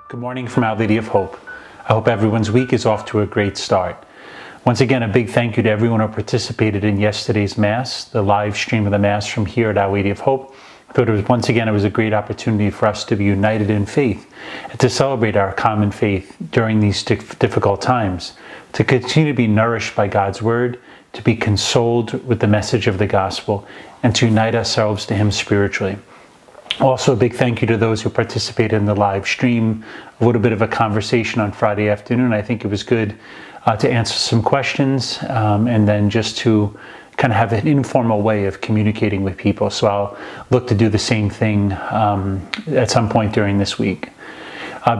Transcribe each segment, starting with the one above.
Good morning from Our Lady of Hope. I hope everyone's week is off to a great start. Once again, a big thank you to everyone who participated in yesterday's Mass, the live stream of the Mass from here at Our Lady of Hope. I thought it was a great opportunity for us to be united in faith and to celebrate our common faith during these difficult times, to continue to be nourished by God's Word, to be consoled with the message of the Gospel, and to unite ourselves to Him spiritually. Also, a big thank you to those who participated in the live stream. A little bit of a conversation on Friday afternoon. I think it was good to answer some questions and then just to kind of have an informal way of communicating with people. So I'll look to do the same thing at some point during this week.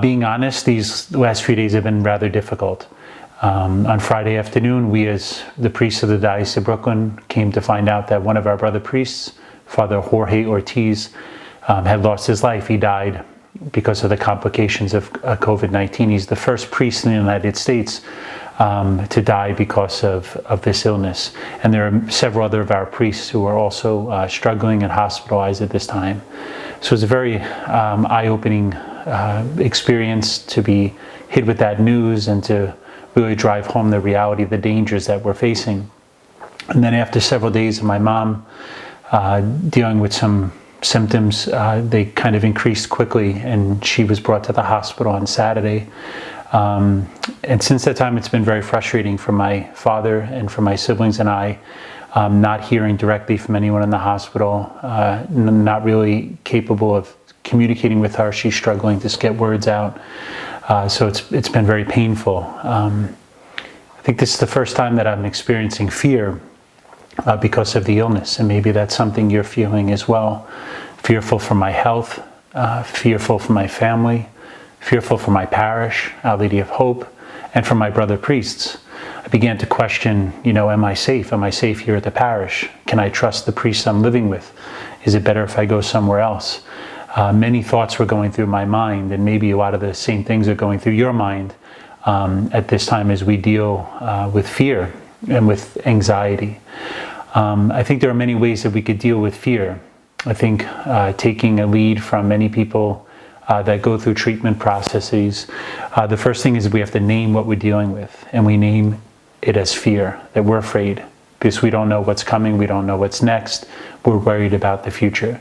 Being honest, these last few days have been rather difficult. On Friday afternoon, we as the priests of the Diocese of Brooklyn came to find out that one of our brother priests, Father Jorge Ortiz, had lost his life. He died because of the complications of COVID-19. He's the first priest in the United States to die because of this illness. And there are several other of our priests who are also struggling and hospitalized at this time. So it's a very eye-opening experience to be hit with that news and to really drive home the reality of the dangers that we're facing. And then after several days of my mom dealing with some symptoms, they kind of increased quickly, and she was brought to the hospital on Saturday. And since that time, it's been very frustrating for my father and for my siblings and I, not hearing directly from anyone in the hospital, not really capable of communicating with her. She's struggling to get words out. So it's been very painful. I think this is the first time that I'm experiencing fear because of the illness, and maybe that's something you're feeling as well. Fearful for my health, fearful for my family, fearful for my parish, Our Lady of Hope, and for my brother priests. I began to question, am I safe? Am I safe here at the parish? Can I trust the priests I'm living with? Is it better if I go somewhere else? Many thoughts were going through my mind, and maybe a lot of the same things are going through your mind at this time as we deal with fear and with anxiety. I think there are many ways that we could deal with fear. I think taking a lead from many people that go through treatment processes, the first thing is we have to name what we're dealing with, and we name it as fear, that we're afraid because we don't know what's coming, we don't know what's next, we're worried about the future.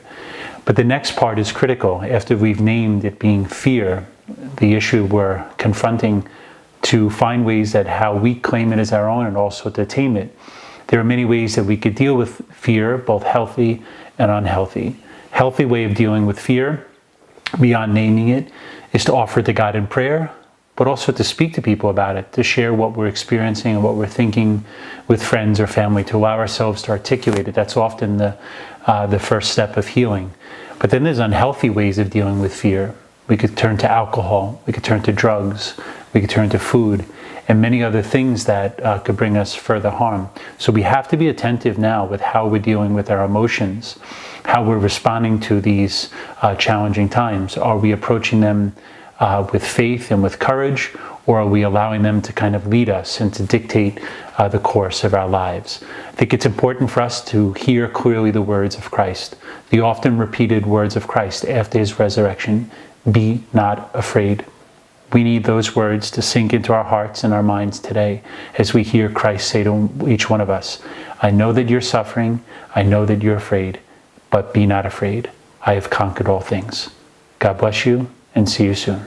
But the next part is critical. After we've named it being fear, the issue we're confronting, to find ways that how we claim it as our own and also to tame it. There are many ways that we could deal with fear, both healthy and unhealthy. Healthy way of dealing with fear, beyond naming it, is to offer it to God in prayer, but also to speak to people about it, to share what we're experiencing and what we're thinking with friends or family, to allow ourselves to articulate it. That's often the first step of healing. But then there's unhealthy ways of dealing with fear. We could turn to alcohol, we could turn to drugs, we could turn to food, and many other things that could bring us further harm. So we have to be attentive now with how we're dealing with our emotions, how we're responding to these challenging times. Are we approaching them with faith and with courage, or are we allowing them to kind of lead us and to dictate the course of our lives? I think it's important for us to hear clearly the words of Christ, the often repeated words of Christ after His resurrection, "Be not afraid." We need those words to sink into our hearts and our minds today as we hear Christ say to each one of us, "I know that you're suffering, I know that you're afraid, but be not afraid. I have conquered all things." God bless you, and see you soon.